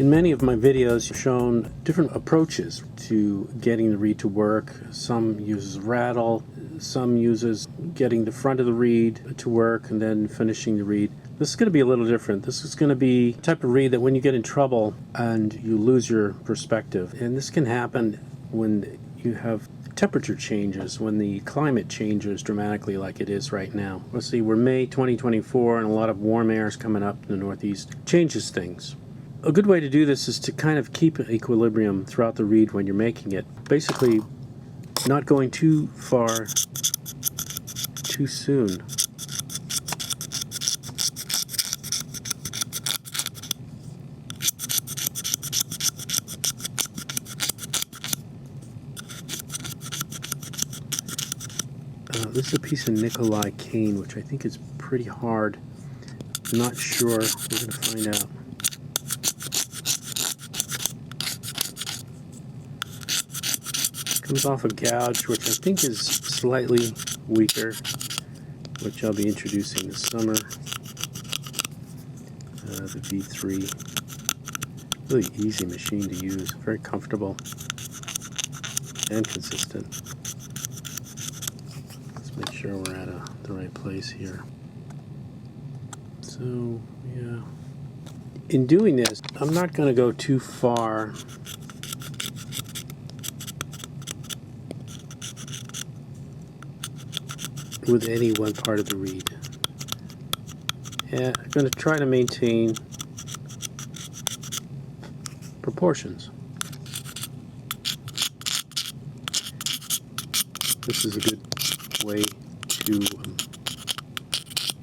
In many of my videos, I've shown different approaches to getting the reed to work. Some uses rattle, some uses getting the front of the reed to work and then finishing the reed. This is going to be a little different. This is going to be the type of reed that when you get in trouble and you lose your perspective, and this can happen when you have temperature changes, when the climate changes dramatically like it is right now. Let's see, we're May 2024 and a lot of warm air is coming up in the Northeast. Changes things. A good way to do this is to kind of keep equilibrium throughout the reed when you're making it. Basically, not going too far too soon. This is a piece of Nikolai cane, which I think is pretty hard. I'm not sure. We're going to find out. Comes off a gouge, which I think is slightly weaker, which I'll be introducing this summer. The V3. Really easy machine to use, very comfortable and consistent. Let's make sure we're at the right place here. So, yeah. In doing this, I'm not going to go too far with any one part of the reed. And I'm going to try to maintain proportions. This is a good way to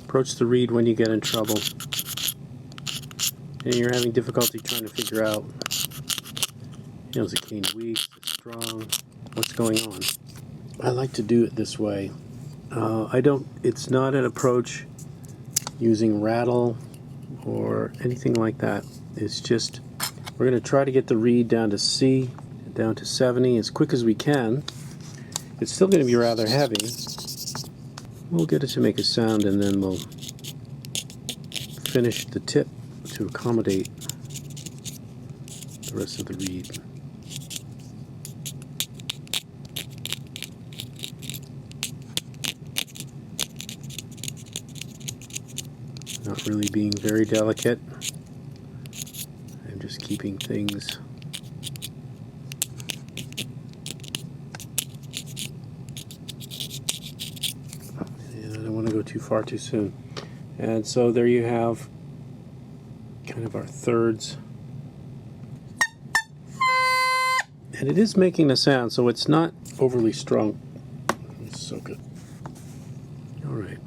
approach the reed when you get in trouble and you're having difficulty trying to figure out, is the cane weak, is it strong, what's going on. I like to do it this way. It's not an approach using rattle or anything like that. It's just, we're going to try to get the reed down to C, down to 70 as quick as we can. It's still going to be rather heavy. We'll get it to make a sound and then we'll finish the tip to accommodate the rest of the reed. Not really being very delicate. I'm just keeping things and I don't want to go too far too soon. And so there you have kind of our thirds. And it is making a sound, so it's not overly strong. Let's soak it. Alright.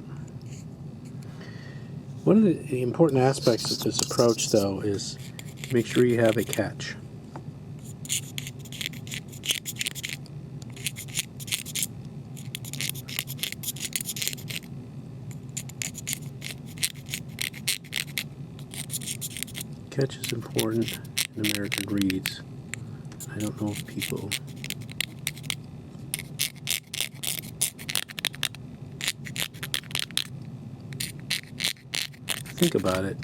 One of the important aspects of this approach, though, is make sure you have a catch. Catch is important in American reeds. I don't know if people think about it.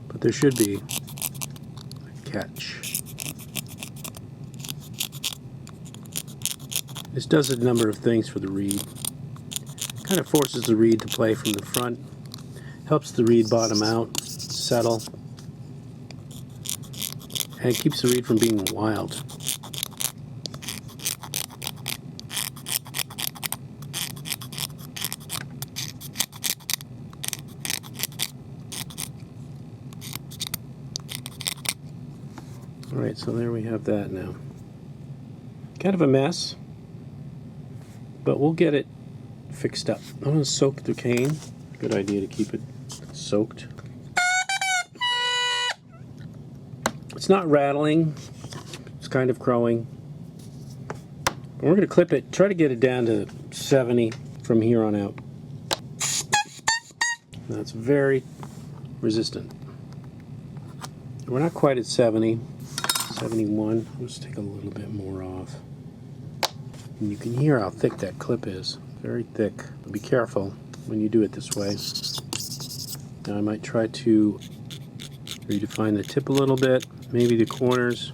But there should be a catch. This does a number of things for the reed. Kind of forces the reed to play from the front, helps the reed bottom out, settle, and keeps the reed from being wild. Alright, so there we have that now. Kind of a mess, but we'll get it fixed up. I'm going to soak the cane. Good idea to keep it soaked. It's not rattling, it's kind of crowing. But we're going to clip it, try to get it down to 70 from here on out. Now it's very resistant. We're not quite at 70, 71. Let's take a little bit more off. And you can hear how thick that clip is. Very thick. Be careful when you do it this way. Now I might try to redefine the tip a little bit, maybe the corners.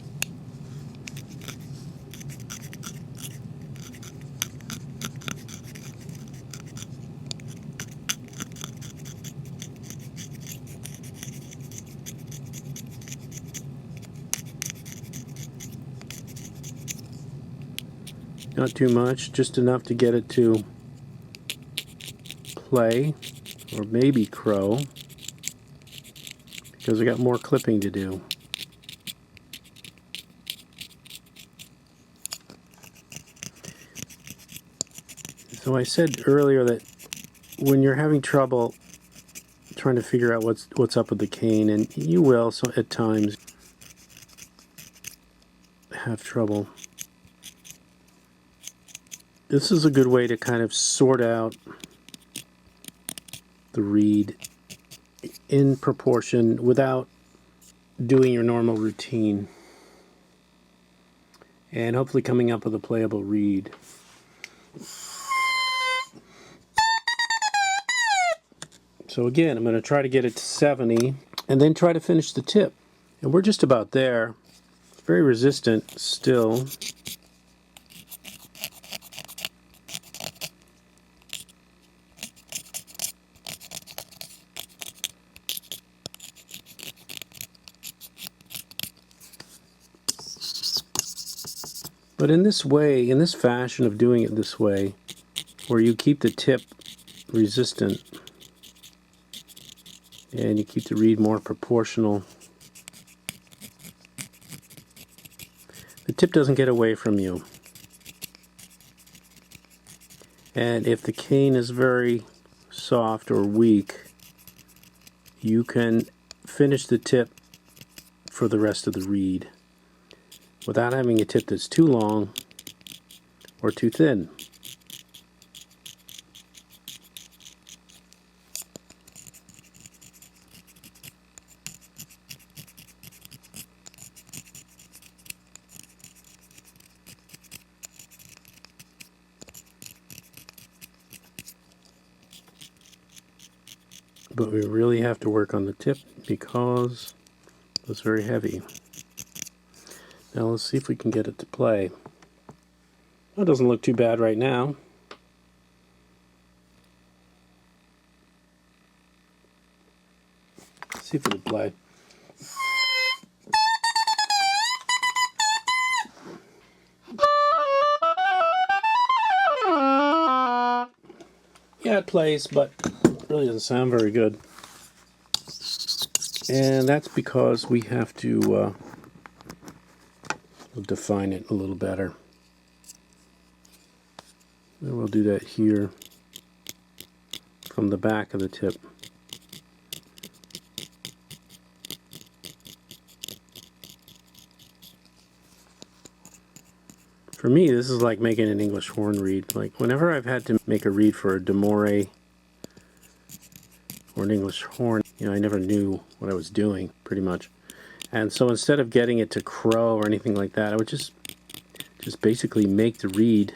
Not too much, just enough to get it to play, or maybe crow, because I got more clipping to do. So I said earlier that when you're having trouble trying to figure out what's up with the cane, and you will so at times have trouble, this is a good way to kind of sort out the reed in proportion without doing your normal routine, and hopefully coming up with a playable reed. So again, I'm going to try to get it to 70 and then try to finish the tip. And we're just about there. It's very resistant still. But in this way, in this fashion of doing it this way, where you keep the tip resistant and you keep the reed more proportional, the tip doesn't get away from you. And if the cane is very soft or weak, you can finish the tip for the rest of the reed without having a tip that's too long or too thin. But we really have to work on the tip because it's very heavy. Now let's see if we can get it to play. That doesn't look too bad right now. Let's see if it'll play. Yeah, it plays, but it really doesn't sound very good. And that's because we have to define it a little better. And we'll do that here from the back of the tip. For me, this is like making an English horn reed. Like whenever I've had to make a reed for a demore or an English horn, I never knew what I was doing, pretty much. And so instead of getting it to crow or anything like that, I would just basically make the reed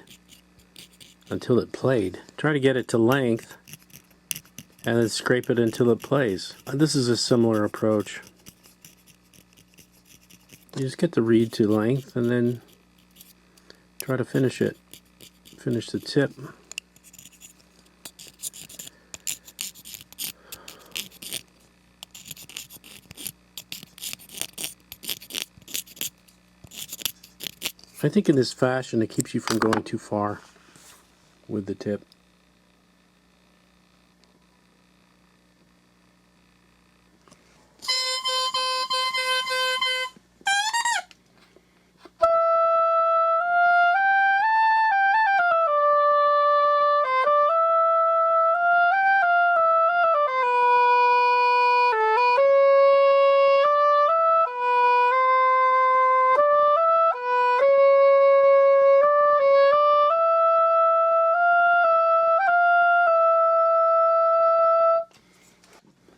until it played. Try to get it to length and then scrape it until it plays. This is a similar approach. You just get the reed to length and then try to finish it. Finish the tip. I think in this fashion it keeps you from going too far with the tip.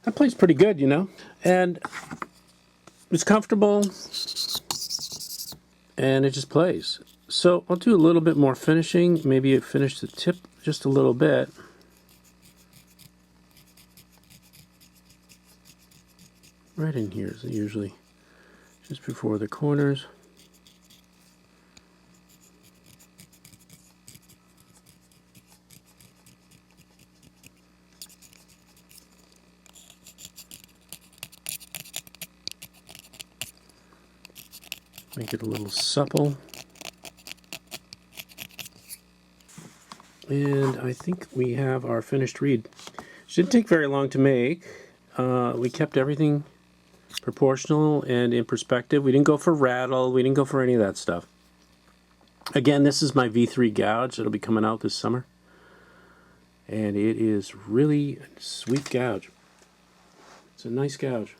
That plays pretty good, and it's comfortable, and it just plays. So I'll do a little bit more finishing, maybe finish the tip just a little bit. right in here is usually just before the corners. Make it a little supple. And I think we have our finished reed. It didn't take very long to make. We kept everything proportional and in perspective. We didn't go for rattle. We didn't go for any of that stuff. Again, this is my V3 gouge. It'll be coming out this summer. And it is really a sweet gouge. It's a nice gouge.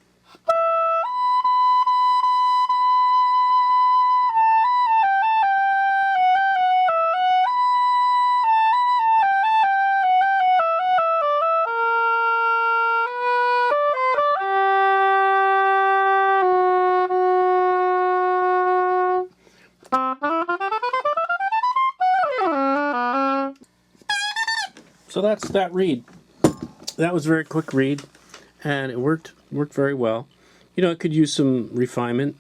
So that's that reed. That was a very quick reed, and it worked very well. You know, it could use some refinement,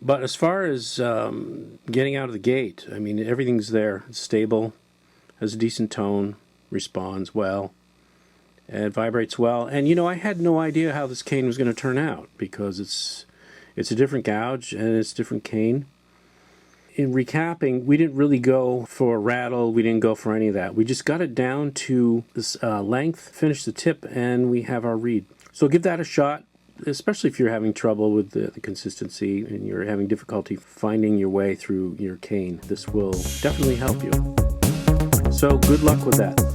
but as far as getting out of the gate, I mean, everything's there. It's stable, has a decent tone, responds well, and it vibrates well. And you know, I had no idea how this cane was going to turn out because it's a different gouge and it's a different cane. In recapping, we didn't really go for rattle, we didn't go for any of that. We just got it down to this length, finished the tip, and we have our reed. So give that a shot, especially if you're having trouble with the consistency and you're having difficulty finding your way through your cane. This will definitely help you. So good luck with that.